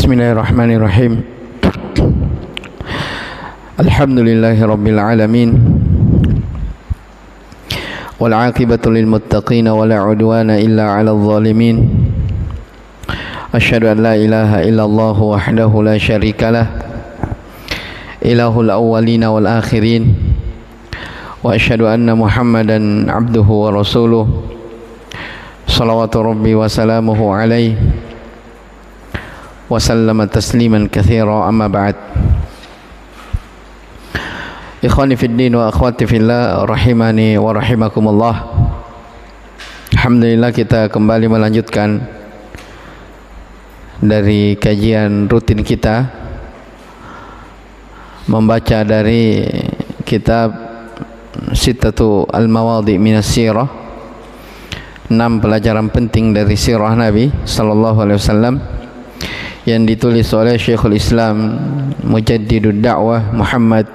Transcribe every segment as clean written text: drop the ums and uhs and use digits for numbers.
Bismillahirrahmanirrahim. Alhamdulillahi rabbil alamin. Wal 'aqibatu lil muttaqin wa la 'udwana illa 'alal zalimin. Asyhadu an la ilaha illallah wahdahu la syarikalah. Ilahul awwalin wal akhirin. Wa asyhadu anna Muhammadan 'abduhu wa rasuluh. Shalawatu rabbi wa salamuhu alaihi wa sallama tasliman katsira, amma ba'd. Ikhwani fid din wa akhwati fillah, rahimani wa rahimakumullah. Alhamdulillah, kita kembali melanjutkan dari kajian rutin kita, membaca dari kitab Sittatu al-Mawadhi' minas sirah, 6 pelajaran penting dari sirah Nabi sallallahu alaihi wasallam, yang ditulis oleh Syekhul Islam Mujaddidud Da'wah Muhammad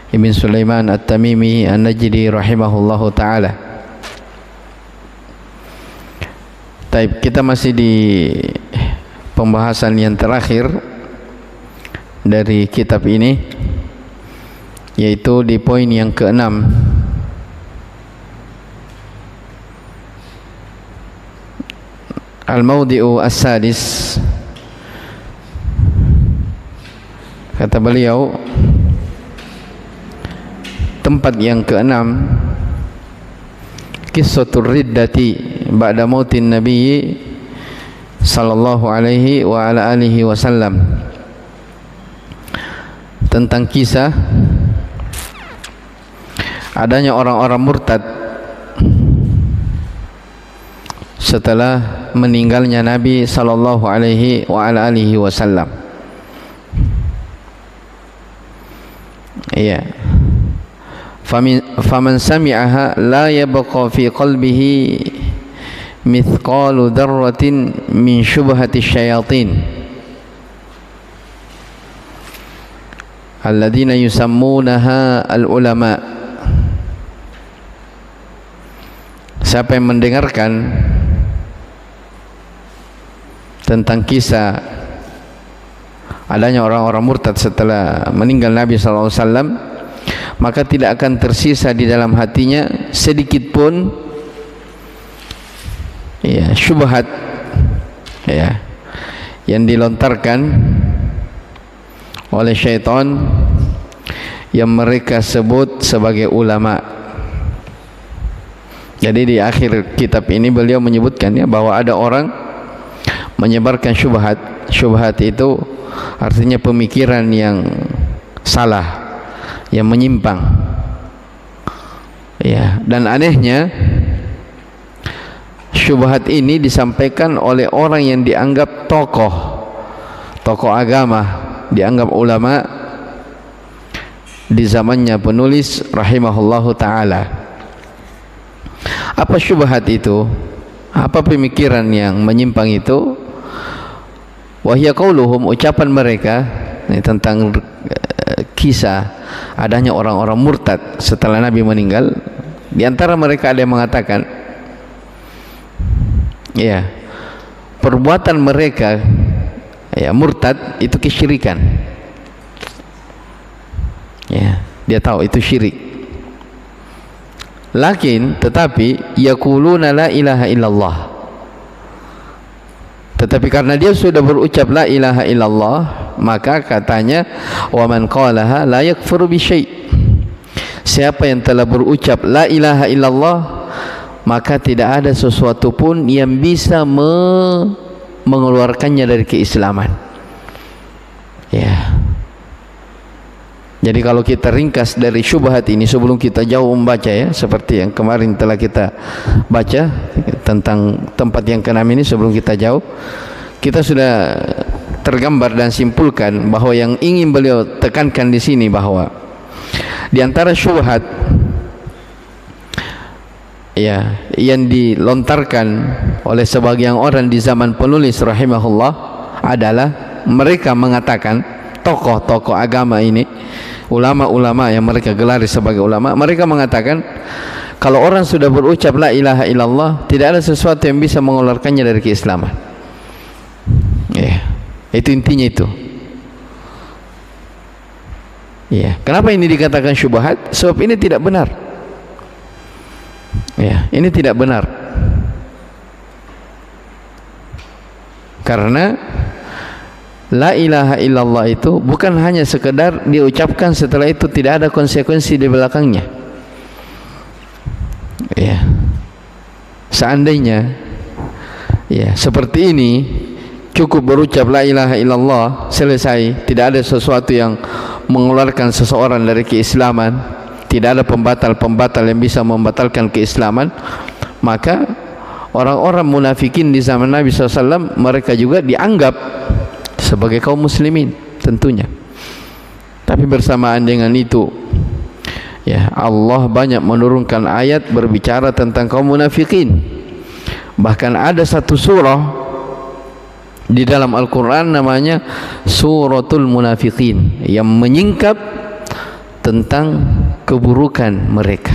Ibn Sulaiman At-Tamimi An-Najdi rahimahullahu ta'ala. Taib, kita masih di pembahasan yang terakhir dari kitab ini, yaitu di poin yang ke-6, Al-Mawdi'u As-Sadis. Kata beliau, tempat yang ke-6, Qissatur Riddati ba'da mautin Nabi sallallahu alaihi wa ala alihi wasallam, tentang kisah adanya orang-orang murtad setelah meninggalnya Nabi sallallahu alaihi wa ala alihi wasallam. Iya. Faman sami'aha la yabqa fi qalbihi mithqalu dzarratin min syubhati syayatin alladzina yusammunaha al-ulama. Siapa yang mendengarkan tentang kisah adanya orang-orang murtad setelah meninggal Nabi sallallahu alaihi wasallam, maka tidak akan tersisa di dalam hatinya sedikit pun syubhat yang dilontarkan oleh syaitan yang mereka sebut sebagai ulama. Jadi di akhir kitab ini beliau menyebutkan bahwa ada orang menyebarkan syubhat. Syubhat itu artinya pemikiran yang salah, yang menyimpang. Dan anehnya, syubhat ini disampaikan oleh orang yang dianggap tokoh agama, dianggap ulama di zamannya penulis rahimahullahu ta'ala. Apa syubhat itu? Apa pemikiran yang menyimpang itu? Wahya qauluhum, ucapan mereka tentang kisah adanya orang-orang murtad setelah Nabi meninggal. Di antara mereka ada yang mengatakan, perbuatan mereka murtad itu kesyirikan. Dia tahu itu syirik. Tetapi yaquluna la ilaha illallah. Tetapi karena dia sudah berucap la ilaha illallah, maka katanya wa man qalaha la yakfuru bi syai'. Siapa yang telah berucap la ilaha illallah, maka tidak ada sesuatu pun yang bisa mengeluarkannya dari keislaman. Jadi kalau kita ringkas dari syubhat ini sebelum kita jauh membaca, seperti yang kemarin telah kita baca tentang tempat yang ke-6 ini, sebelum kita jauh kita sudah tergambar dan simpulkan bahwa yang ingin beliau tekankan di sini bahwa di antara syubhat yang dilontarkan oleh sebagian orang di zaman penulis rahimahullah adalah mereka mengatakan, tokoh-tokoh agama ini, ulama-ulama yang mereka gelari sebagai ulama, mereka mengatakan kalau orang sudah berucap la ilaha illallah, tidak ada sesuatu yang bisa mengeluarkannya dari keislaman. Itu intinya itu. Ya, kenapa ini dikatakan syubhat? Sebab ini tidak benar. Ya, ini tidak benar. Karena la ilaha illallah itu bukan hanya sekedar diucapkan, setelah itu tidak ada konsekuensi di belakangnya. Ya. Seandainya ya seperti ini, cukup berucap la ilaha illallah, selesai, tidak ada sesuatu yang mengeluarkan seseorang dari keislaman, tidak ada pembatal-pembatal yang bisa membatalkan keislaman, maka orang-orang munafikin di zaman Nabi SAW mereka juga dianggap sebagai kaum muslimin tentunya. Tapi bersamaan dengan itu, ya, Allah banyak menurunkan ayat berbicara tentang kaum munafikin. Bahkan ada satu surah di dalam Al-Quran namanya Suratul Munafiqin, yang menyingkap tentang keburukan mereka.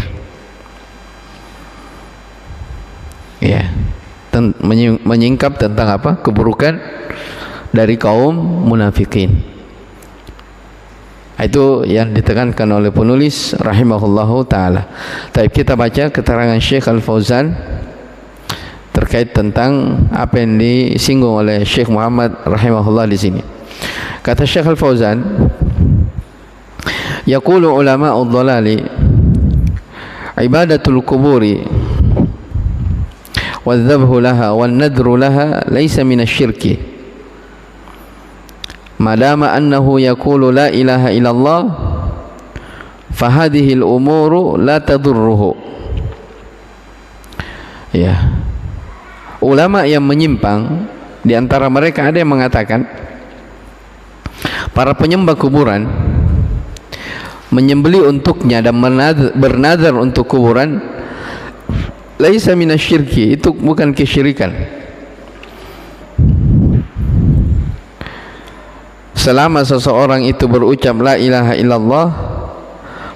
Ya, menyingkap tentang apa? Keburukan dari kaum munafikin. Itu yang ditekankan oleh penulis rahimahullahu ta'ala. Tapi kita baca keterangan Syekh Al-Fauzan terkait tentang apa yang disinggung oleh Syekh Muhammad rahimahullah di sini. Kata Syekh Al-Fauzan, yaqulu ulama'ud dhalali ibadatul kuburi wadh-dhabhu laha wan-nadru laha laysa minasyirki madama annahu yaqulu la ilaha illallah fahadhihi al-umuru la tadurruhu. Ya, ulama yang menyimpang di antara mereka ada yang mengatakan para penyembah kuburan menyembelih untuknya dan bernazar untuk kuburan laisa minasyirki, itu bukan kesyirikan. Selama seseorang itu berucap la ilaha illallah,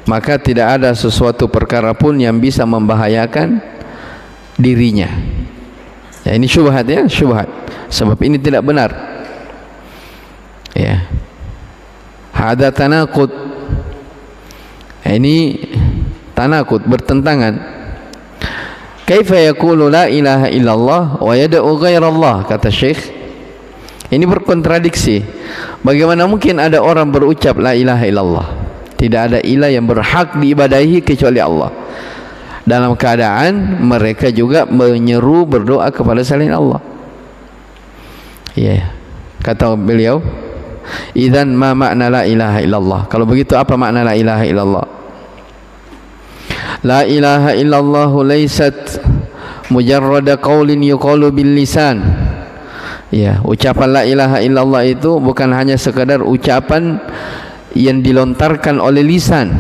maka tidak ada sesuatu perkara pun yang bisa membahayakan dirinya. Ya, ini syubhat, ya, syubhat. Sebab ini tidak benar. Ya. Hada tanaqud. Ini tanaqud, bertentangan. Kaifa yaqulu la ilaha illallah wa yad'u ghairallah, kata Syekh. Ini berkontradiksi. Bagaimana mungkin ada orang berucap la ilaha illallah, tidak ada ilah yang berhak diibadahi kecuali Allah, dalam keadaan mereka juga menyeru berdoa kepada selain Allah. Ya, kata beliau, idzan ma makna la ilaha illallah. Kalau begitu apa makna la ilaha illallah? La ilaha illallah laysat mujarrada qaulin yuqalu bil lisan. Ya, ucapan la ilaha illallah itu bukan hanya sekadar ucapan yang dilontarkan oleh lisan.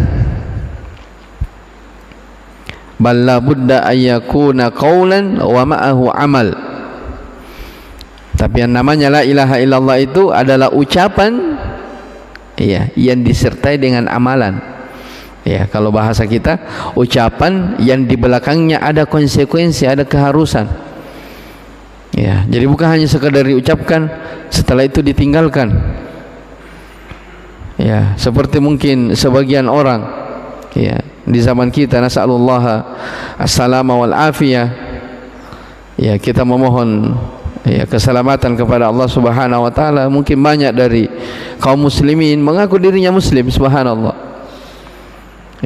Bal la budda ayyakuna qaulan wa ma'ahu amal. Tapi yang namanya la ilaha illallah itu adalah ucapan, ya, yang disertai dengan amalan. Ya, kalau bahasa kita, ucapan yang di belakangnya ada konsekuensi, ada keharusan. Ya, jadi bukan hanya sekadar diucapkan setelah itu ditinggalkan. Ya, seperti mungkin sebagian orang, ya, di zaman kita, nas'alullah as-salama wal afiyah, ya, kita memohon, ya, keselamatan kepada Allah Subhanahu wa taala. Mungkin banyak dari kaum muslimin mengaku dirinya muslim, subhanallah.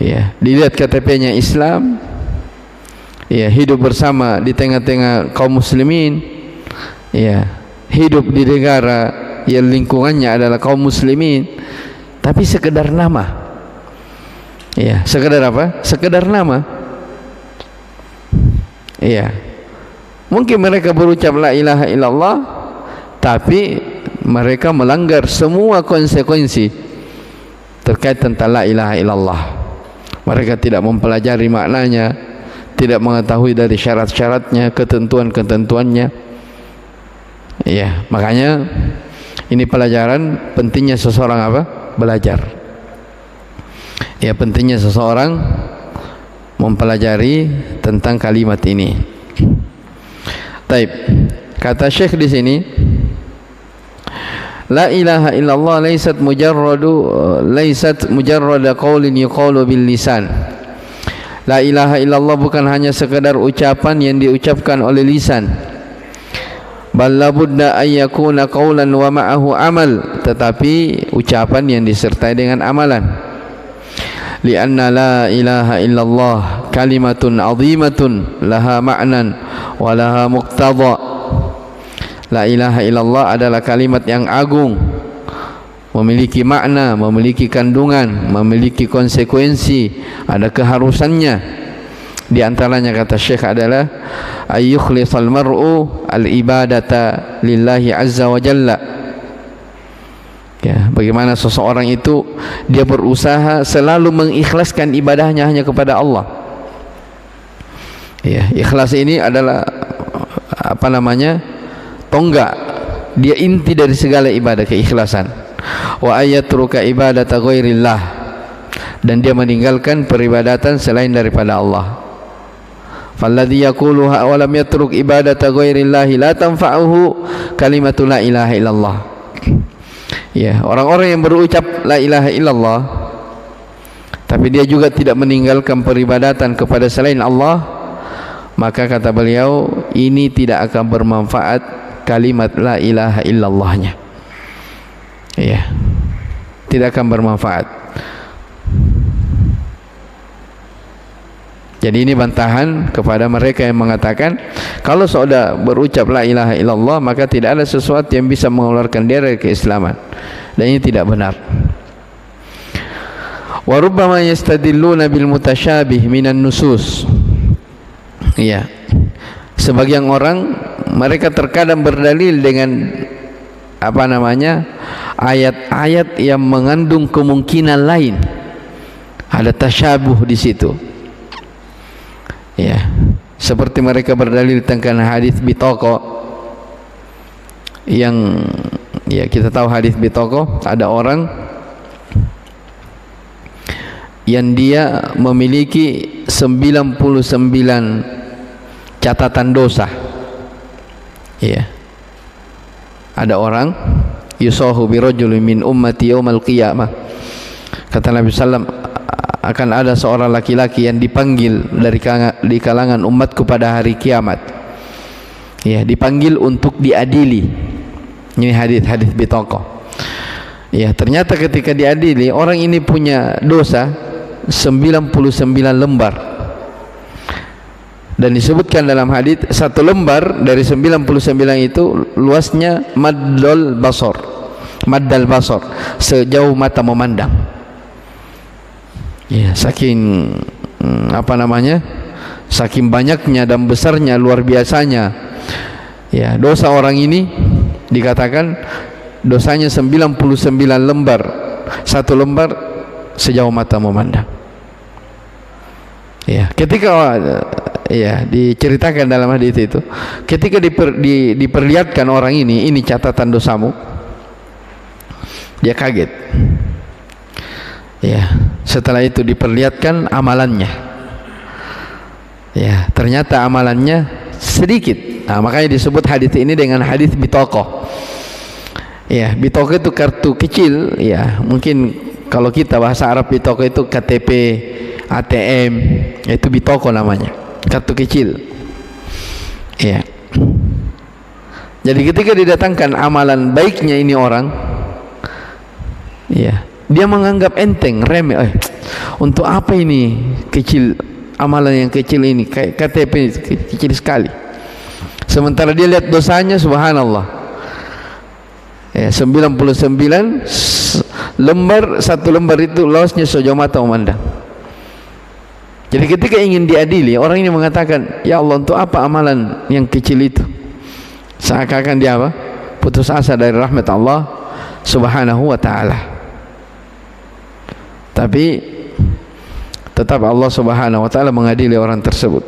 Ya, dilihat KTP-nya Islam, ya, hidup bersama di tengah-tengah kaum muslimin, ya, hidup di negara yang lingkungannya adalah kaum muslimin, tapi sekedar nama. Ya, sekedar apa? Sekedar nama. Iya. Mungkin mereka berucap la ilaha illallah, tapi mereka melanggar semua konsekuensi terkait tentang la ilaha illallah. Mereka tidak mempelajari maknanya, tidak mengetahui dari syarat-syaratnya, ketentuan-ketentuannya. Iya, makanya ini pelajaran pentingnya seseorang apa? Belajar. Ya, pentingnya seseorang mempelajari tentang kalimat ini. Taib. Kata Syekh di sini, La ilaha illallah laysat mujarrada qaulin yuqalu bil lisan. La ilaha illallah bukan hanya sekadar ucapan yang diucapkan oleh lisan. Bal labudda ay yakuna qaulan wa ma'ahu amal, tetapi ucapan yang disertai dengan amalan. Lianna la ilaha illallah kalimatun azimatun laha ma'nan wa laha muqtada. La ilaha illallah adalah kalimat yang agung, memiliki makna, memiliki kandungan, memiliki konsekuensi, ada keharusannya. Di antaranya kata Syekh adalah ayyukhlisal mar'u al-ibadata lillahi azza wa jalla. Ya, bagaimana seseorang itu dia berusaha selalu mengikhlaskan ibadahnya hanya kepada Allah. Ya, ikhlas ini adalah apa namanya? Tonggak, dia inti dari segala ibadah, keikhlasan. Wa ayatruka ibadata ghairillah, dan dia meninggalkan peribadatan selain daripada Allah. Falladhi yaquluha wa lam yatruk ibadata ghairillah la tanfa'uhu kalimatu la ilaha illallah. Ya, orang-orang yang berucap la ilaha illallah tapi dia juga tidak meninggalkan peribadatan kepada selain Allah, maka kata beliau ini tidak akan bermanfaat kalimat la ilaha illallahnya. Ya, tidak akan bermanfaat. Jadi ini bantahan kepada mereka yang mengatakan kalau sudah berucap la ilaha illallah maka tidak ada sesuatu yang bisa mengeluarkan dia dari keislaman, dan ini tidak benar. Wa rubbama yastadilluna bil mutasyabih minan nusus. Ya, sebagian orang mereka terkadang berdalil dengan apa namanya, ayat-ayat yang mengandung kemungkinan lain, ada tasyabuh di situ. Ya, seperti mereka berdalil tentang hadis bitaqah yang ya kita tahu hadis bitaqah, ada orang yang dia memiliki 99 catatan dosa. Ya, ada orang yusahu birajulin min ummati yaumal qiyamah, kata Nabi sallam, akan ada seorang laki-laki yang dipanggil di kalangan umatku pada hari kiamat. Ya, dipanggil untuk diadili. Ini hadis bitaqah. Ya, ternyata ketika diadili orang ini punya dosa 99 lembar. Dan disebutkan dalam hadis satu lembar dari 99 itu luasnya maddal basar, sejauh mata memandang. Ya, saking apa namanya, saking banyaknya dan besarnya, luar biasanya. Ya, dosa orang ini dikatakan dosanya 99 lembar, satu lembar sejauh mata memandang. Ya, ketika ya diceritakan dalam hadis itu, ketika diperlihatkan orang ini catatan dosamu, dia kaget. Ya, setelah itu diperlihatkan amalannya. Ya, ternyata amalannya sedikit. Nah, makanya disebut hadis ini dengan hadis bitaqah. Ya, bitaqah itu kartu kecil. Ya, mungkin kalau kita bahasa Arab bitaqah itu KTP, ATM, itu bitaqah namanya, kartu kecil. Ya. Jadi ketika didatangkan amalan baiknya ini orang, ya, dia menganggap enteng, remeh. Untuk apa ini kecil, amalan yang kecil ini, kayak KTP kecil sekali. Sementara dia lihat dosanya, subhanallah. Ya, 99 lembar, satu lembar itu luasnya sejauh mata memandang. Jadi ketika ingin diadili, orang ini mengatakan, ya Allah, untuk apa amalan yang kecil itu? Seakan-akan dia apa? Putus asa dari rahmat Allah subhanahu wa ta'ala. Tapi tetap Allah subhanahu wa ta'ala mengadili orang tersebut.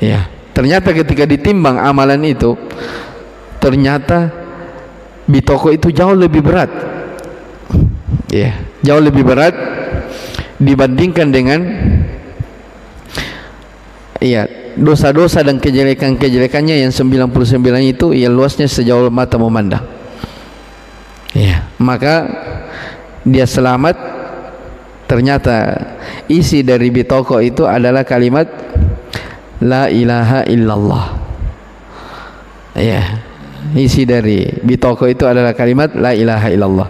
Ya, ternyata ketika ditimbang amalan itu, ternyata bitaqah itu jauh lebih berat. Ya, jauh lebih berat dibandingkan dengan ya dosa-dosa dan kejelekan-kejelekannya yang 99 itu, ya luasnya sejauh mata memandang. Ya, maka dia selamat. Ternyata isi dari bitoko itu adalah kalimat la ilaha illallah. Ya, isi dari bitoko itu adalah kalimat la ilaha illallah.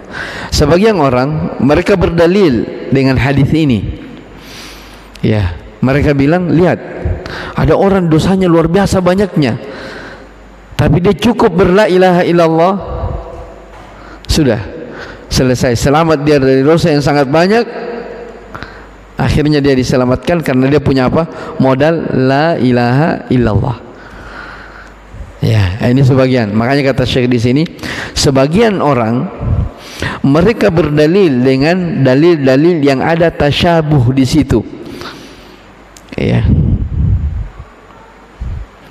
Sebagian orang mereka berdalil dengan hadis ini. Ya, mereka bilang, lihat, ada orang dosanya luar biasa banyaknya, tapi dia cukup berla ilaha illallah, sudah selesai, selamat dia dari dosa yang sangat banyak. Akhirnya dia diselamatkan karena dia punya apa? Modal la ilaha illallah. Ya, ini sebagian. Makanya kata Syekh di sini, sebagian orang mereka berdalil dengan dalil-dalil yang ada tasyabuh di situ. Ya.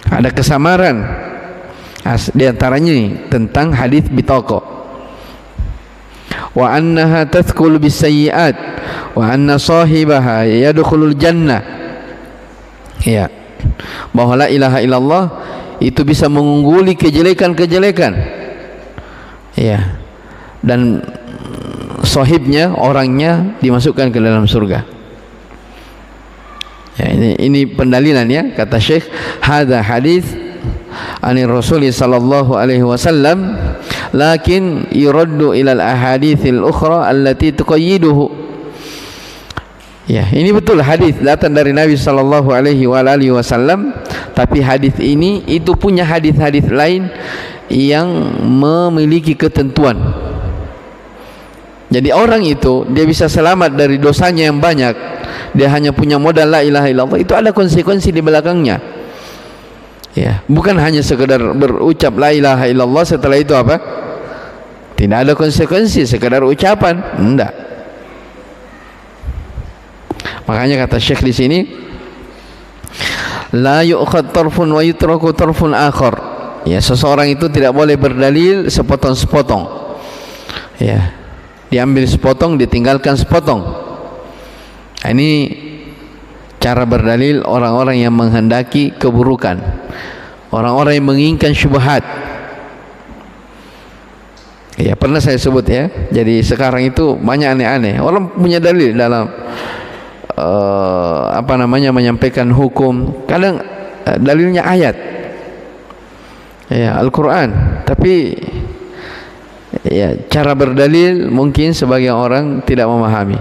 Ada kesamaran di antaranya tentang hadis bitaqah. Wa annaha tathqul bisayyi'at wa anna sahibaha yadkhulul jannah. Ya. Bahwa la ilaha illallah itu bisa mengungguli kejelekan-kejelekan. Ya. Dan sahibnya, orangnya dimasukkan ke dalam surga. Ya, ini pendalilan ya, kata Syekh, hadza hadis anir Rasul sallallahu alaihi wasallam, lakin yuraddu ila al-ahaditsil ukhra allati tuqayyiduhu. Ya, ini betul hadis datang dari Nabi sallallahu alaihi wasallam, tapi hadis ini itu punya hadis-hadis lain yang memiliki ketentuan. Jadi orang itu dia bisa selamat dari dosanya yang banyak, dia hanya punya modal la ilaha illallah, itu ada konsekuensi di belakangnya. Ya, bukan hanya sekedar berucap la ilaha illallah setelah itu apa? Tidak ada konsekuensi, sekedar ucapan, enggak. Makanya kata Syekh di sini, la yu'khad tarfun wa yutraku tarfun akhar. Ya, seseorang itu tidak boleh berdalil sepotong-sepotong. Ya, diambil sepotong, ditinggalkan sepotong. Nah, ini cara berdalil orang-orang yang menghendaki keburukan, orang-orang yang menginginkan syubhat. Ya, pernah saya sebut ya. Jadi sekarang itu banyak aneh-aneh. Orang punya dalil dalam menyampaikan hukum. Kadang dalilnya ayat, ya, Al-Quran, tapi ya, cara berdalil mungkin sebagian orang tidak memahami.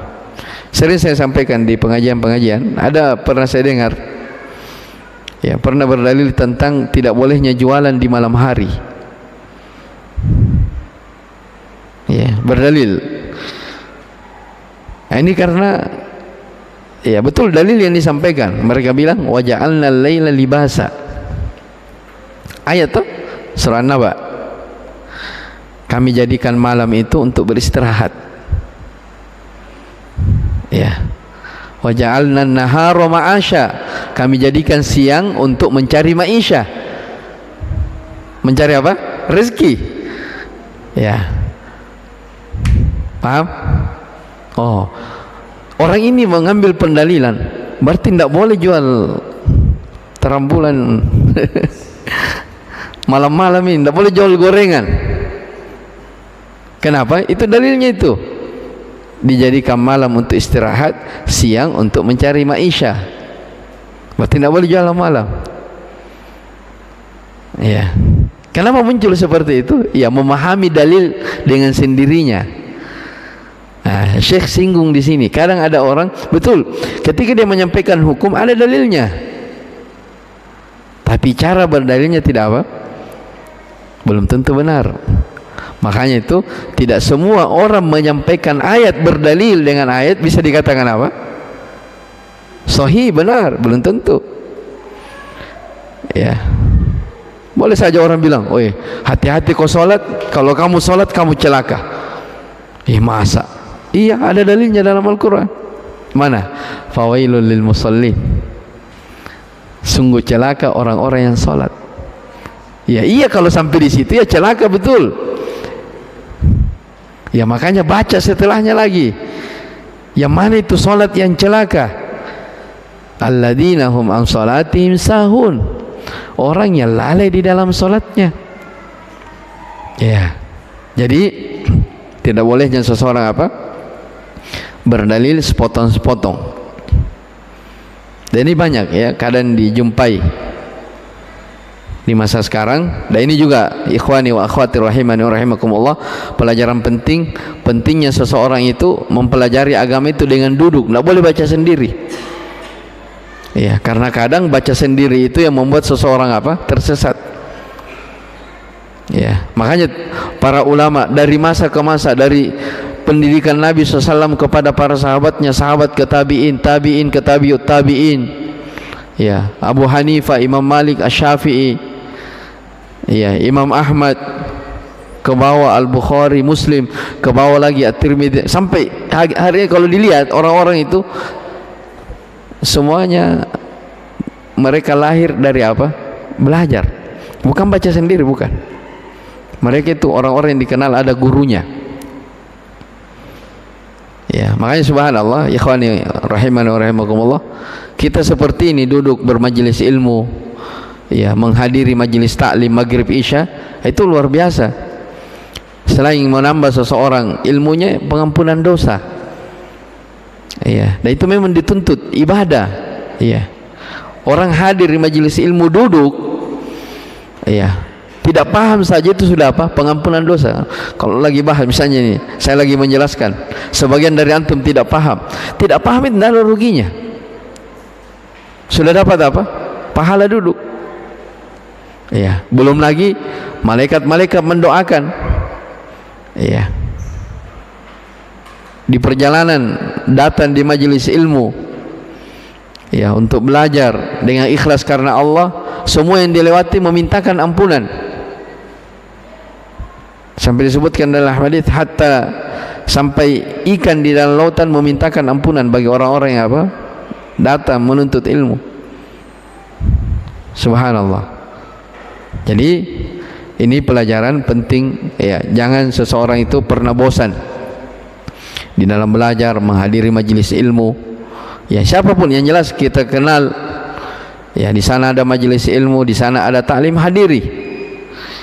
Sering saya sampaikan di pengajian-pengajian, ada pernah saya dengar, ya, pernah berdalil tentang tidak bolehnya jualan di malam hari. Ya, berdalil. Nah, ini karena ya betul dalil yang disampaikan. Mereka bilang waja'alna al-laila libasa. Ayat tuh surah An-Naba. Kami jadikan malam itu untuk beristirahat. Ya. Waja'alna an-nahara ma'asya. Kami jadikan siang untuk mencari maisha. Mencari apa? Rezeki. Ya. Paham? Oh. Orang ini mengambil pendalilan, berarti tidak boleh jual terang bulan malam-malam ini, tidak boleh jual gorengan. Kenapa? Itu dalilnya itu. Dijadikan malam untuk istirahat, siang untuk mencari maisha. Berarti tidak boleh jual malam. Ya. Kenapa muncul seperti itu? Ya, memahami dalil dengan sendirinya. Nah, Syekh singgung di sini. Kadang ada orang, betul, ketika dia menyampaikan hukum ada dalilnya, tapi cara berdalilnya tidak apa? Belum tentu benar. Makanya itu tidak semua orang menyampaikan ayat berdalil dengan ayat bisa dikatakan apa? Sahih, benar, belum tentu. Ya. Boleh saja orang bilang, "Oi, hati-hati kau salat, kalau kamu salat kamu celaka." Masa? Iya, ada dalilnya dalam Al-Quran. Mana? Fawailul lil musallin. Sungguh celaka orang-orang yang salat. Ya, iya, kalau sampai di situ ya celaka betul. Ya, makanya baca setelahnya lagi. Yang mana itu salat yang celaka? Alladzina hum an salatihim sahun. Orang yang lalai di dalam salatnya. Ya. Jadi Tidak bolehnya seseorang apa? Berdalil sepotong-sepotong. Dan ini banyak ya, kadang dijumpai di masa sekarang. Dan ini juga ikhwani wa akhwati rahimani wa rahimakumullah, pelajaran pentingnya seseorang itu mempelajari agama itu dengan duduk, tidak boleh baca sendiri ya, karena kadang baca sendiri itu yang membuat seseorang apa? Tersesat ya. Makanya para ulama dari masa ke masa, dari pendidikan Nabi SAW kepada para sahabatnya, sahabat ke tabi'in, tabi'in ke tabi'ut tabi'in ya, Abu Hanifah, Imam Malik, Asy-Syafi'i ya, Imam Ahmad, ke bawah Al-Bukhari, Muslim, ke bawah lagi At-Tirmidzi, sampai hari ini kalau dilihat orang-orang itu semuanya mereka lahir dari apa? Belajar, bukan baca sendiri, bukan. Mereka itu orang-orang yang dikenal ada gurunya ya. Makanya subhanallah ikhwani rahimani wa rahimakumullah, kita seperti ini duduk bermajelis ilmu ya, menghadiri majelis taklim maghrib isya, itu luar biasa. Selain menambah seseorang ilmunya, pengampunan dosa ya, dan itu memang dituntut ibadah ya. Orang hadir di majelis ilmu duduk ya, tidak paham saja itu sudah apa? Pengampunan dosa. Kalau lagi bahas misalnya ini, saya lagi menjelaskan, sebagian dari antum tidak paham itu tidak ada ruginya, sudah dapat apa? Pahala duduk ya. Belum lagi malaikat-malaikat mendoakan ya, di perjalanan datang di majelis ilmu ya, untuk belajar dengan ikhlas karena Allah, semua yang dilewati memintakan ampunan. Sampai disebutkan dalam hadis, hatta sampai ikan di dalam lautan memintakan ampunan bagi orang-orang yang apa? Datang menuntut ilmu. Subhanallah. Jadi ini pelajaran penting ya, jangan seseorang itu pernah bosan di dalam belajar, menghadiri majelis ilmu ya, siapapun yang jelas kita kenal ya, di sana ada majelis ilmu, di sana ada taklim, hadiri.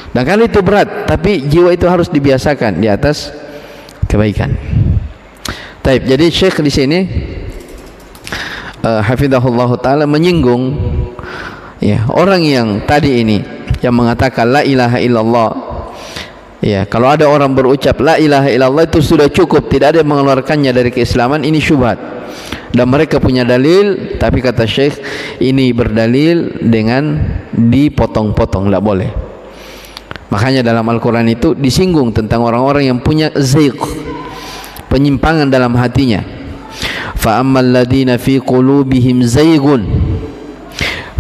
Dan kan itu berat, tapi jiwa itu harus dibiasakan di atas kebaikan. Taib. Jadi Syekh di sini hafizahullah taala menyinggung ya, orang yang tadi ini yang mengatakan la ilaha illallah ya, kalau ada orang berucap la ilaha illallah itu sudah cukup, tidak ada yang mengeluarkannya dari keislaman, ini syubhat. Dan mereka punya dalil, tapi kata Syekh ini berdalil dengan dipotong-potong, tidak boleh. Makanya dalam Al-Quran itu disinggung tentang orang-orang yang punya zayq, penyimpangan dalam hatinya. Fa ammal ladina fi qulubihim zaygun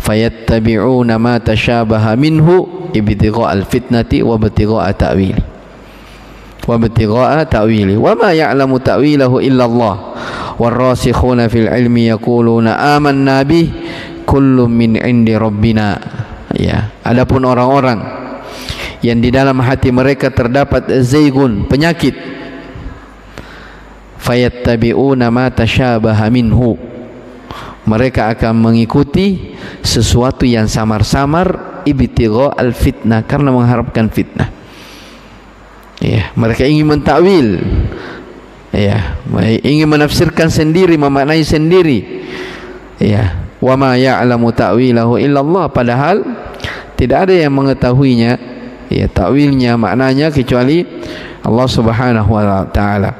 fayattabi'una ma tashabaha minhu ibtigha'al fitnati wa ibtigha'a ta'wili wa ma ya'lamu ta'wilahu illa Allah warrasikhuna fil ilmi yaquluna amanna bih kullun min indi rabbina ya. Adapun orang-orang yang di dalam hati mereka terdapat zaygun, penyakit, fayattabi'una ma tashabaha minhu, mereka akan mengikuti sesuatu yang samar-samar, ibtigha'al fitnah, karena mengharapkan fitnah ya. Mereka ingin mentakwil ya, ingin menafsirkan sendiri, memaknai sendiri ya. Wa ma ya'lamu ta'wilahu illallah, padahal tidak ada yang mengetahuinya ya, takwilnya, maknanya, kecuali Allah Subhanahu wa taala.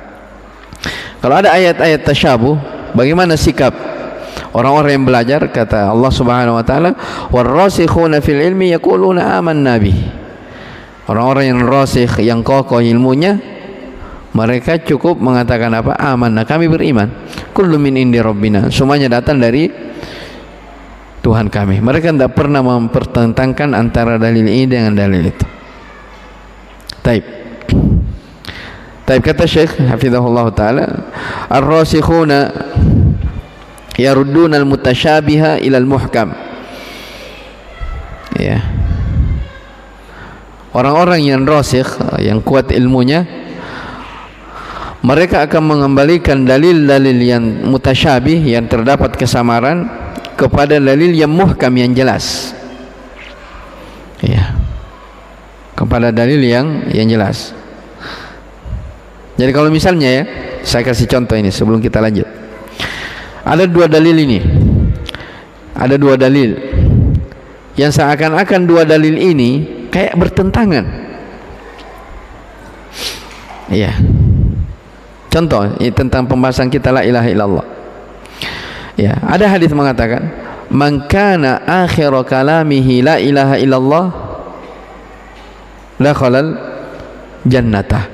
Kalau ada ayat-ayat tasyabuh, bagaimana sikap orang-orang yang belajar? Kata Allah Subhanahu wa taala, warrasikhuna fil ilmi yaquluna amanna bih. Orang-orang yang rasikh, yang kokoh ilmunya, mereka cukup mengatakan apa? Amanna, kami beriman. Kullu min indi rabbina, semuanya datang dari Tuhan kami. Mereka tidak pernah mempertentangkan antara dalil ini dengan dalil itu. Taib. Kata Syekh hafizahullah taala, ar-rasikhuna yarudduna al-mutasyabiha ila al-muhkam ya. Orang-orang yang rasikh, yang kuat ilmunya, mereka akan mengembalikan dalil-dalil yang mutasyabih, yang terdapat kesamaran, kepada dalil yang muhkam, yang jelas ya, kepada dalil yang jelas. Jadi kalau misalnya ya, saya kasih contoh ini sebelum kita lanjut. Ada dua dalil ini. Ada dua dalil yang seakan-akan dua dalil ini kayak bertentangan. Iya. Contoh ini tentang pembahasan kita la ilaha illallah. Ya, ada hadis mengatakan, "Man kana akhiru kalamihi la ilaha illallah dakhalal jannatah."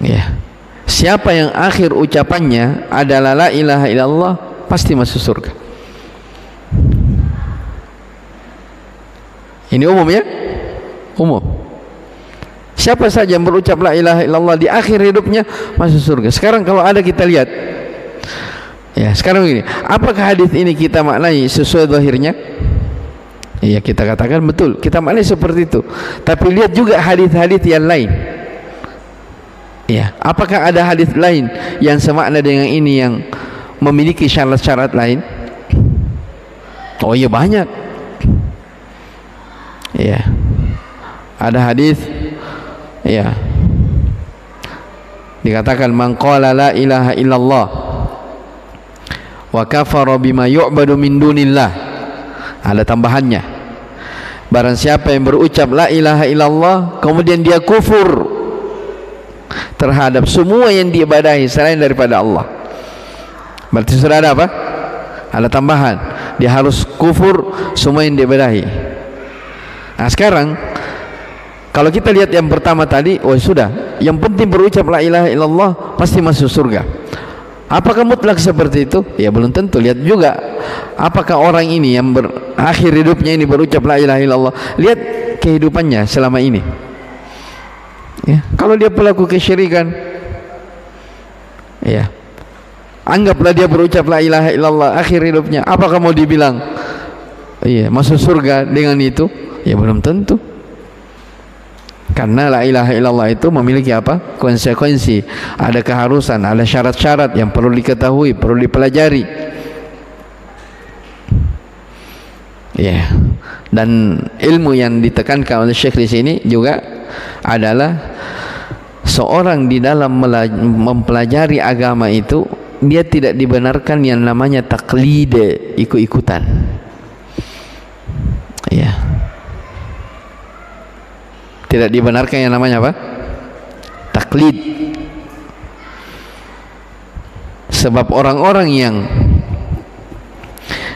Ya. Siapa yang akhir ucapannya adalah la ilaha illallah pasti masuk surga. Ini umum ya? Umum. Siapa saja yang berucap la ilaha illallah di akhir hidupnya masuk surga. Sekarang kalau ada kita lihat. Ya, sekarang begini, apakah hadis ini kita maknai sesuai zahirnya? Iya, kita katakan betul, kita maknai seperti itu. Tapi lihat juga hadis-hadis yang lain. Ya, apakah ada hadis lain yang semakna dengan ini yang memiliki syarat-syarat lain? Oh iya, banyak. Ya, ada hadis, ya, dikatakan man qala la ilaha illallah wa kafara bima yu'badu min dunillah. Ada tambahannya, barang siapa yang berucap la ilaha illallah kemudian dia kufur terhadap semua yang diibadahi selain daripada Allah, berarti sudah ada apa? Ada tambahan, dia harus kufur semua yang diibadahi. Nah sekarang kalau kita lihat yang pertama tadi, oh sudah, yang penting berucap la ilaha illallah pasti masuk surga. Apakah mutlak seperti itu? Ya belum tentu. Lihat juga apakah orang ini yang berakhir hidupnya ini berucap la ilaha illallah, lihat kehidupannya selama ini. Ya, kalau dia pelaku kesyirikan, ya, anggaplah dia berucap la ilaha illallah akhir hidupnya, apakah mau dibilang iya masuk surga dengan itu? Ya belum tentu. Karena la ilaha illallah itu memiliki apa? Konsekuensi, ada keharusan, ada syarat-syarat yang perlu diketahui, perlu dipelajari. Ya. Dan ilmu yang ditekankan oleh Syekh di sini juga adalah seorang di dalam mempelajari agama itu dia tidak dibenarkan yang namanya taklid, ikut-ikutan. Ya. Tidak dibenarkan yang namanya apa? Taklid. Sebab orang-orang yang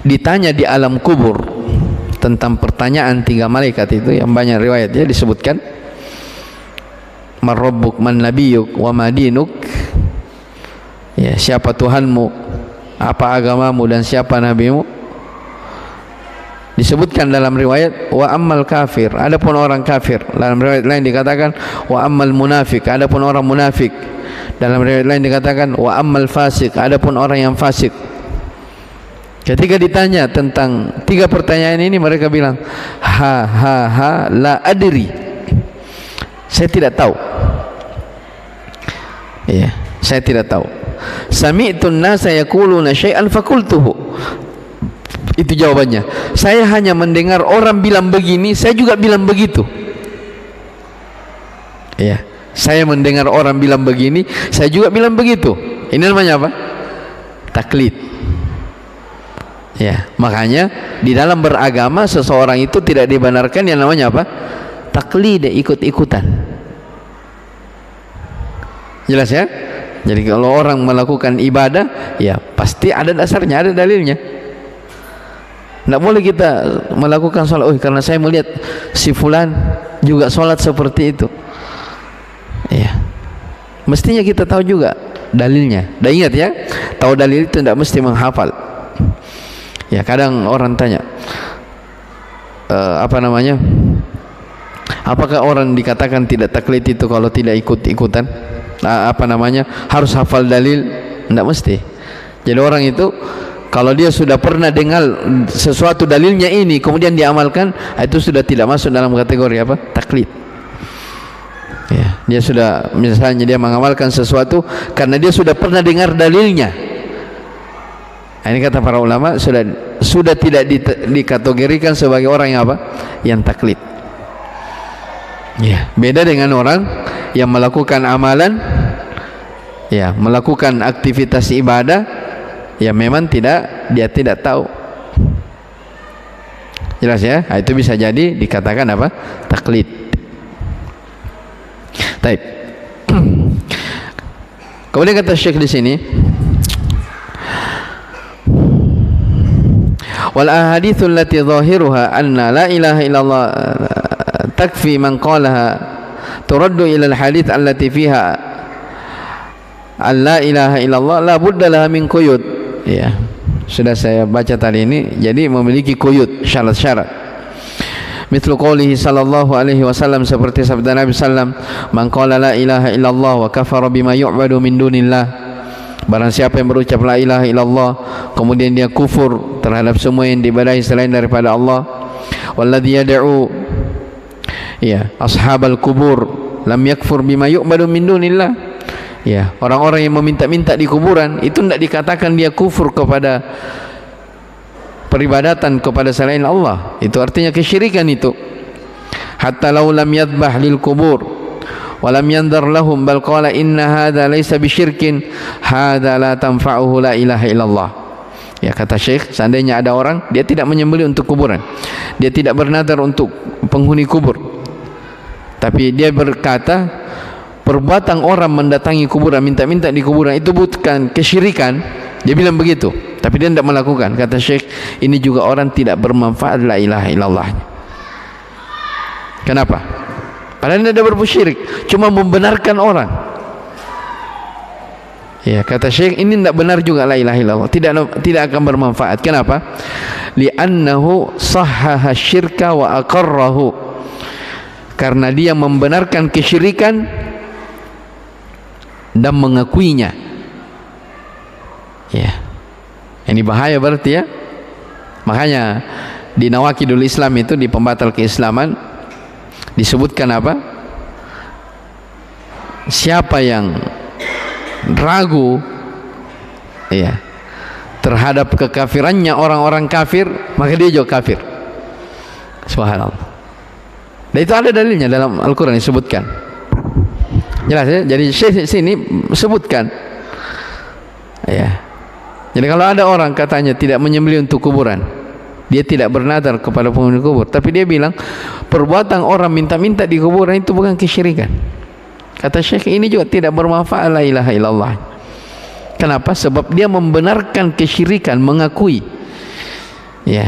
ditanya di alam kubur tentang pertanyaan tiga malaikat itu yang banyak riwayatnya disebutkan, man rabbuk, man nabiyuk, wa ma dinuk. Ya, siapa Tuhanmu, apa agamamu, dan siapa nabimu. Disebutkan dalam riwayat wa ammal kafir, adapun orang kafir. Dalam riwayat lain dikatakan wa ammal munafik, adapun orang munafik. Dalam riwayat lain dikatakan wa ammal fasik, adapun orang yang fasik. Ketika ditanya tentang tiga pertanyaan ini, mereka bilang ha la adri, saya tidak tahu. Ya, saya tidak tahu. Sami'tun nasa yaquluna syai'an fakultuhu. Itu jawabannya. Saya hanya mendengar orang bilang begini, saya juga bilang begitu. Ya, saya mendengar orang bilang begini, saya juga bilang begitu. Ini namanya apa? Taklid. Ya, makanya di dalam beragama seseorang itu tidak dibenarkan yang namanya apa? Taklid, ikut-ikutan. Jelas ya? Jadi kalau orang melakukan ibadah, ya pasti ada dasarnya, ada dalilnya. Tidak boleh kita melakukan sholat, oh karena saya melihat si fulan juga sholat seperti itu. Ya, mestinya kita tahu juga dalilnya. Dan ingat ya, tahu dalil itu tidak mesti menghafal. Ya, kadang orang tanya apakah orang dikatakan tidak taklid itu kalau tidak ikut-ikutan? Harus hafal dalil? Tidak mesti. Jadi orang itu kalau dia sudah pernah dengar sesuatu dalilnya ini kemudian diamalkan, itu sudah tidak masuk dalam kategori apa? Taklid. Ya, dia sudah, misalnya dia mengamalkan sesuatu karena dia sudah pernah dengar dalilnya. Nah, ini kata para ulama sudah tidak dikategorikan sebagai orang yang apa? Yang taklid. Ya, beda dengan orang yang melakukan amalan, ya, melakukan aktivitas ibadah, ya memang dia tidak tahu. Jelas ya? Nah, itu bisa jadi dikatakan apa? Taklid. Baik. Kemudian kata Syekh di sini, wal ahaditsul lati zahiruha anna la ilaha illallah takfi man qalaha turaddu ila al hadits allati fiha an la ilaha illallah la budda laha min quyud. Ya, sudah saya baca tadi ini, jadi memiliki quyud, syarat-syarat. Mithlu qoulihi sallallahu alaihi wasallam, seperti sabda Nabi sallam, man qala la ilaha illallah wa kafara bima yu'badu min dunillah, barang siapa yang berucap la ilaha illallah kemudian dia kufur terhadap semua yang diibadahi selain daripada Allah, walladzi yad'u, ya, ashabal kubur lam yakfur bima yu'badu min dunillah, ya, orang-orang yang meminta-minta di kuburan itu tidak dikatakan dia kufur kepada peribadatan kepada selain Allah. Itu artinya kesyirikan itu. Hatta law lam yadhbah lil kubur wa lam yandhar lahum bal qala inna hadha laysa bisyirkin hadha la tanfa'uhu la ilaha illallah. Ya, kata Syekh, seandainya ada orang dia tidak menyembelih untuk kuburan, dia tidak bernadar untuk penghuni kubur, tapi dia berkata perbuatan orang mendatangi kuburan, minta-minta di kuburan itu bukan kesyirikan, dia bilang begitu, tapi dia tidak melakukan. Kata Syekh, ini juga orang tidak bermanfaat la ilaha illallah. Kenapa? Padahal dia tidak berbuat syirik, cuma membenarkan orang. Ya, kata Syekh, ini tidak benar juga la ilaha illallah, tidak akan bermanfaat. Kenapa? Li'annahu sahhaha syirka wa aqarrahu, karena dia membenarkan kesyirikan dan mengakuinya. Ya, ini bahaya berarti ya. Makanya di Nawaqidul Islam itu, di pembatal keislaman, disebutkan apa? Siapa yang ragu, ya, terhadap kekafirannya orang-orang kafir, maka dia juga kafir. Subhanallah. Dan itu ada dalilnya dalam Al-Quran disebutkan. Jelas ya. Jadi sini sebutkan, ya. Jadi kalau ada orang katanya tidak menyembelih untuk kuburan, dia tidak bernadar kepada penghuni kubur, tapi dia bilang perbuatan orang minta-minta di kuburan itu bukan kesyirikan. Kata Syekh, ini juga tidak bermanfaat la ilaha illallah. Kenapa? Sebab dia membenarkan kesyirikan, mengakui. Ya.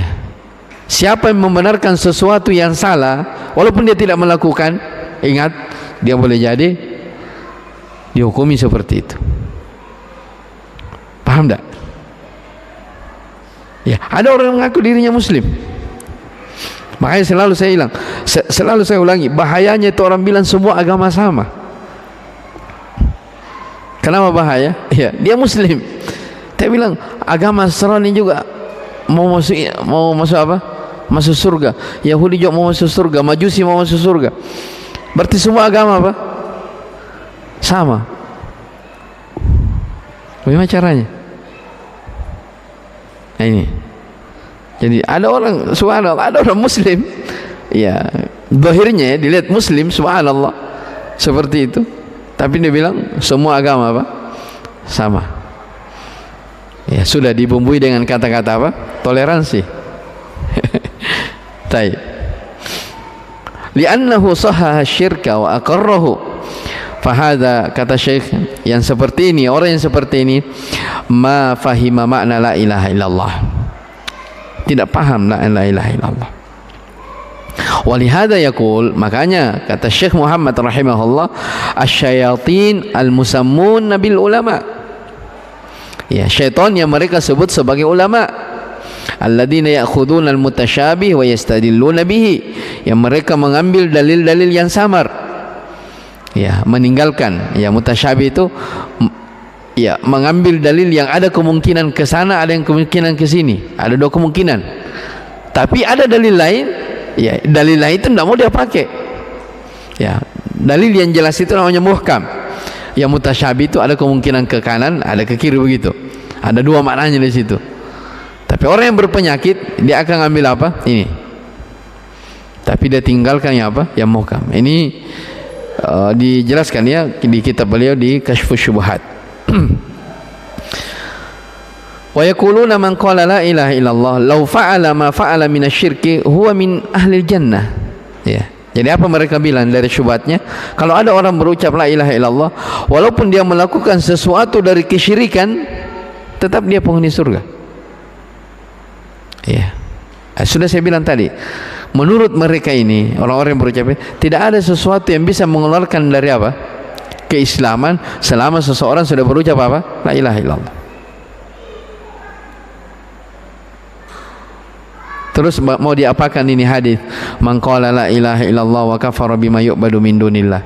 Siapa yang membenarkan sesuatu yang salah walaupun dia tidak melakukan, ingat, dia boleh jadi dihukumi seperti itu. Paham tak? Ya, ada orang yang mengaku dirinya muslim. Makanya selalu saya ulangi, bahayanya itu orang bilang semua agama sama. Kenapa bahaya? Ya, dia muslim, dia bilang agama Nasrani juga mau masuk apa? Masuk surga. Yahudi juga mau masuk surga, Majusi mau masuk surga. Berarti semua agama apa? Sama. Bagaimana caranya? Nah ini. Jadi ada orang, subhanallah, ada orang muslim, ya, zahirnya ya, dilihat muslim, subhanallah, seperti itu, tapi dia bilang semua agama apa? Sama. Ya, sudah dibumbui dengan kata-kata apa? Toleransi. Baik. Li'annahu sahhaha syirka wa aqarrahu. Fahada, kata Syekh, yang seperti ini, orang yang seperti ini, ma fahima makna la ilaha illallah, tidak paham la ilaha illallah. Walihada yaqul, makanya kata Syekh Muhammad rahimahullah, asyayatin al-musammun bil ulama, ya, syaitan yang mereka sebut sebagai ulama, alladzina ya'khuduna al-mutasyabih wa yastadilluna bihi, yang mereka mengambil dalil-dalil yang samar, ya, meninggalkan, ya, mutasyabih itu, ya, mengambil dalil yang ada kemungkinan ke sana, ada yang kemungkinan ke sini, ada dua kemungkinan, tapi ada dalil lain, ya, dalil lain itu tidak mau dia pakai, ya, dalil yang jelas itu namanya muhkam. Yang mutasyabih itu ada kemungkinan ke kanan, ada ke kiri, begitu, ada dua maknanya di situ. Tapi orang yang berpenyakit, dia akan ambil apa? Ini, tapi dia tinggalkan yang apa? Yang muhkam. Ini dijelaskan ya di kitab beliau di Kasyfus Syubhat. Wa yaquluna man qala la ilaha illallah law fa'ala ma fa'ala minasyirki huwa min ahli jannah. Ya. Jadi apa mereka bilang dari syubhatnya? Kalau ada orang berucap la ilaha illallah walaupun dia melakukan sesuatu dari kesyirikan, tetap dia penghuni surga. Ya. Sudah saya bilang tadi, menurut mereka ini orang-orang yang berucap tidak ada sesuatu yang bisa mengeluarkan dari apa? Keislaman selama seseorang sudah berucap apa? La ilaha illallah. Terus mau diapakan ini hadis? Man qala la ilaha illallah wa kafara bima yu'badu min dunillah.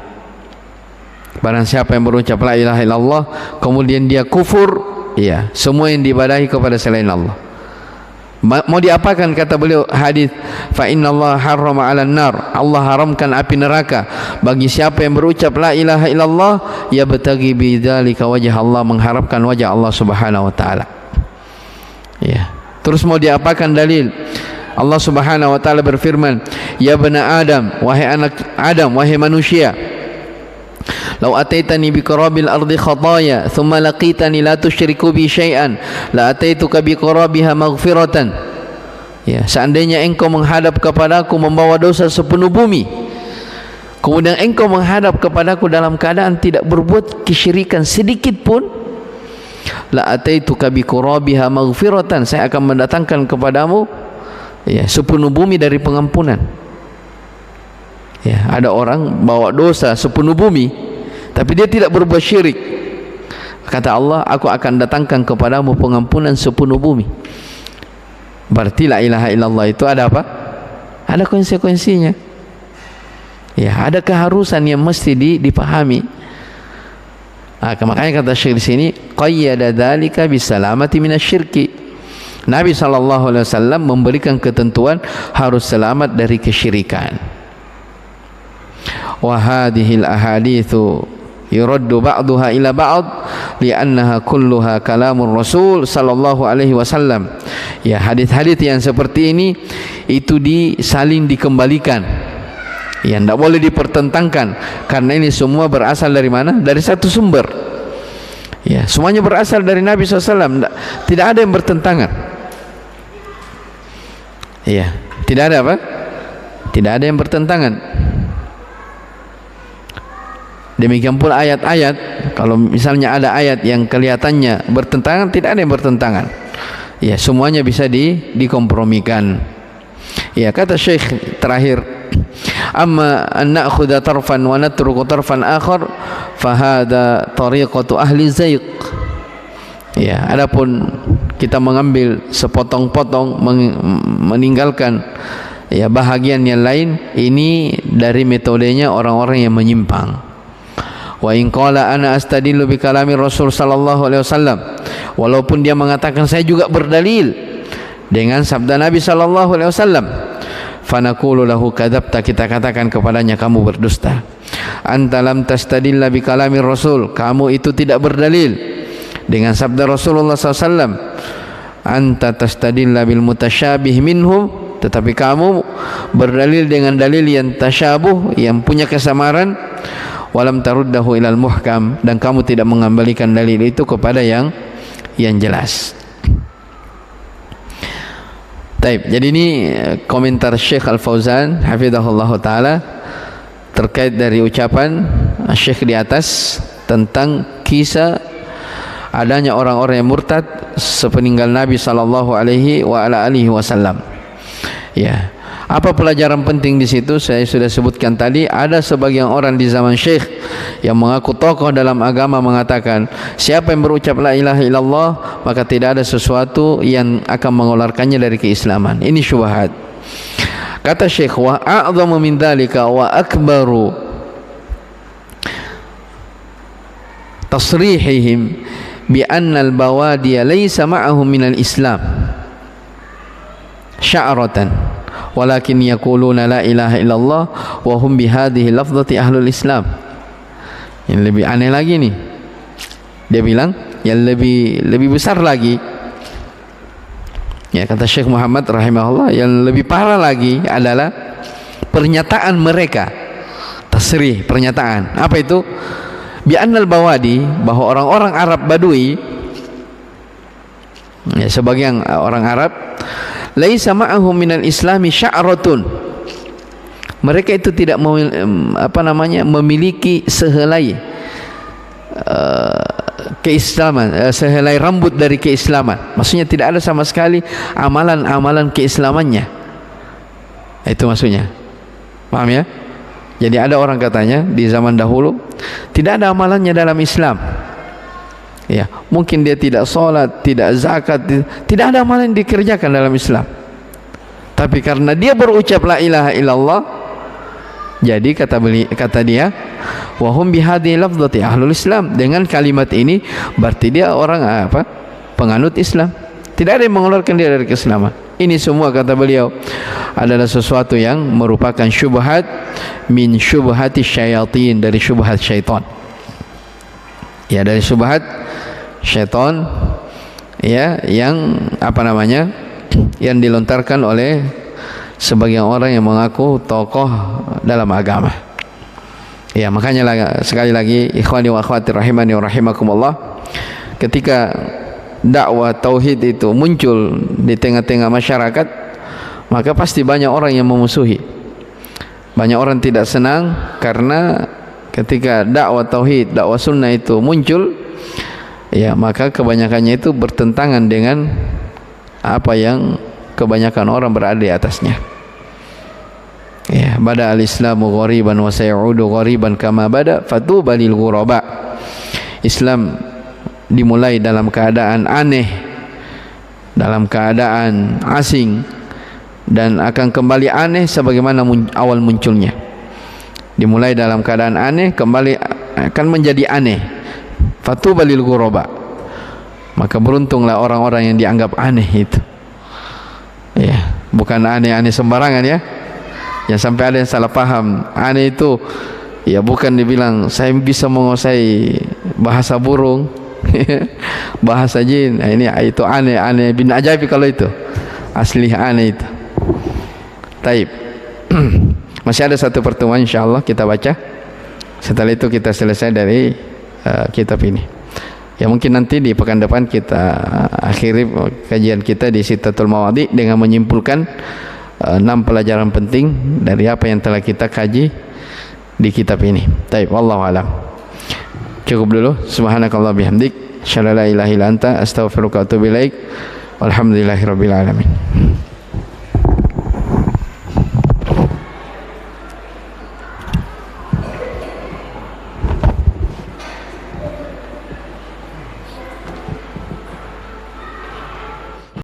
Barang siapa yang berucap la ilaha illallah kemudian dia kufur, ya, semua yang diibadahi kepada selain Allah. Mau diapakan kata beliau hadis? Fa innallaha harrama 'alan nar. Allah haramkan api neraka bagi siapa yang berucap la ilaha illallah ya batagi bidzalika wajh Allah, mengharapkan wajah Allah Subhanahu wa taala. Ya. Terus mau diapakan dalil? Allah Subhanahu wa taala berfirman, "Ya bani Adam, wahai anak Adam, wahai manusia, lau ataitani bi qarabil ardi khataya, thumma laqitani la tusyriku bi syai'an, la ataituka bi qarabiha maghfiratan." Ya, seandainya engkau menghadap kepadaku membawa dosa sepenuh bumi, kemudian engkau menghadap kepadaku dalam keadaan tidak berbuat kesyirikan sedikit pun, la ataituka bi qarabiha maghfiratan, saya akan mendatangkan kepadamu, ya, sepenuh bumi dari pengampunan. Ya, ada orang bawa dosa sepenuh bumi tapi dia tidak berbuat syirik. Kata Allah, aku akan datangkan kepadamu pengampunan sepenuh bumi. Berarti la ilaha illallah itu ada apa? Ada konsekuensinya. Ya, ada keharusan yang mesti dipahami. Makanya kata Syekh di sini, qayyada dzalika bisalamati minasyirki. Nabi SAW memberikan ketentuan harus selamat dari kesyirikan. Wa hadhil ahaditsu yuraddu ba'daha ila ba'd li'annaha kulluha kalamur Rasul sallallahu alaihi wasallam. Ya, hadis-hadis yang seperti ini itu disaling dikembalikan. Ya, tidak boleh dipertentangkan karena ini semua berasal dari mana? Dari satu sumber. Ya, semuanya berasal dari Nabi SAW. Tidak ada yang bertentangan. Iya, tidak ada apa? Tidak ada yang bertentangan. Demikian pula ayat-ayat, kalau misalnya ada ayat yang kelihatannya bertentangan, tidak ada yang bertentangan. Ya, semuanya bisa dikompromikan. Ya, kata Syekh terakhir, amma an na'khudha tarfan wa natruku tarfan akhar fa hadha tariqatu ahli zaiq. Ya, adapun kita mengambil sepotong-potong meninggalkan ya bahagian yang lain, ini dari metodenya orang-orang yang menyimpang. Wa in qala ana astadillu bi kalami Rasul sallallahu alaihi wasallam, walaupun dia mengatakan saya juga berdalil dengan sabda Nabi sallallahu alaihi wasallam, fa naqulu lahu kadzabta, kita katakan kepadanya kamu berdusta. Anta lam tastadilla bi kalami Rasul, kamu itu tidak berdalil dengan sabda Rasulullah SAW. Anta tastadilla bil mutasyabih minhum, tetapi kamu berdalil dengan dalil yang tasyabuh, yang punya kesamaran. Walam taruddahu ilal muhkam, dan kamu tidak mengembalikan dalil itu kepada yang jelas. Taib. Jadi ini komentar Syekh Al-Fauzan hafizahullah taala terkait dari ucapan Syekh di atas tentang kisah adanya orang-orang yang murtad sepeninggal Nabi sallallahu alaihi wasallam. Ya, apa pelajaran penting di situ? Saya sudah sebutkan tadi, ada sebagian orang di zaman Syekh yang mengaku tokoh dalam agama mengatakan, siapa yang berucap la ilaha illallah maka tidak ada sesuatu yang akan mengeluarkannya dari keislaman. Ini syubhat. Kata Syekh, wa a'dhamu min dzalika wa akbaru tasrihihim bi annal bawadiya laysa ma'ahum minal islam sya'ratan walakin yaquluna la ilaha illallah wa hum bihadhihi lafzati ahlul islam. Yang lebih aneh lagi nih, dia bilang yang lebih besar lagi, ya, kata Syekh Muhammad rahimahullah, yang lebih parah lagi adalah pernyataan mereka, tasrih, pernyataan. Apa itu? Bi annal bawadi, bahwa orang-orang Arab Badui, ya, sebagian orang Arab, laisa ma'ahum minal islami sya'ratun, mereka itu tidak memiliki sehelai keislaman, sehelai rambut dari keislaman. Maksudnya tidak ada sama sekali amalan-amalan keislamannya. Itu maksudnya. Paham ya? Jadi ada orang katanya di zaman dahulu tidak ada amalannya dalam Islam. Ya, mungkin dia tidak sholat, tidak zakat, tidak ada amalan yang dikerjakan dalam Islam. Tapi karena dia berucap la ilaha illallah, jadi kata dia, wahum bihadhi lafzati ahlul Islam. Dengan kalimat ini berarti dia orang apa? Penganut Islam. Tidak ada yang mengeluarkan dia dari keislaman. Ini semua kata beliau adalah sesuatu yang merupakan syubhat min syubhati syayatin, dari syubhat syaitan. Ya, dari syubhat syaitan, ya, yang yang dilontarkan oleh sebagian orang yang mengaku tokoh dalam agama. Ya, makanya sekali lagi ikhwani wa akhwati rahimani wa rahimakumullah, ketika dakwah tauhid itu muncul di tengah-tengah masyarakat, maka pasti banyak orang yang memusuhi. Banyak orang tidak senang karena ketika dakwah tauhid, dakwah sunnah itu muncul, ya, maka kebanyakannya itu bertentangan dengan apa yang kebanyakan orang berada di atasnya. Ya, bada al-islamu ghariban wa sayaudu ghariban kama bada fatuba lil ghuraba. Islam dimulai dalam keadaan aneh, dalam keadaan asing, dan akan kembali aneh sebagaimana awal munculnya. Dimulai dalam keadaan aneh, kembali akan menjadi aneh. Fatuba lil ghuraba. Maka beruntunglah orang-orang yang dianggap aneh itu. Ya, bukan aneh-aneh sembarangan ya. Yang sampai ada yang salah paham. Aneh itu ya bukan dibilang saya bisa menguasai bahasa burung, bahasa jin. Nah, ini itu aneh bin ajaib kalau itu. Asli aneh itu. Taib. Masih ada satu pertemuan insyaallah kita baca. Setelah itu kita selesai dari kitab ini. Ya, mungkin nanti di pekan depan kita akhiri kajian kita di Sittatul Mawadhi dengan menyimpulkan 6 pelajaran penting dari apa yang telah kita kaji di kitab ini. Taib, wallahu alam. Cukup dulu. Subhanakallah bihamdik, syalla la ilaha illa anta, astaghfiruka wa atubu ilaik. Walhamdulillahirabbil alamin.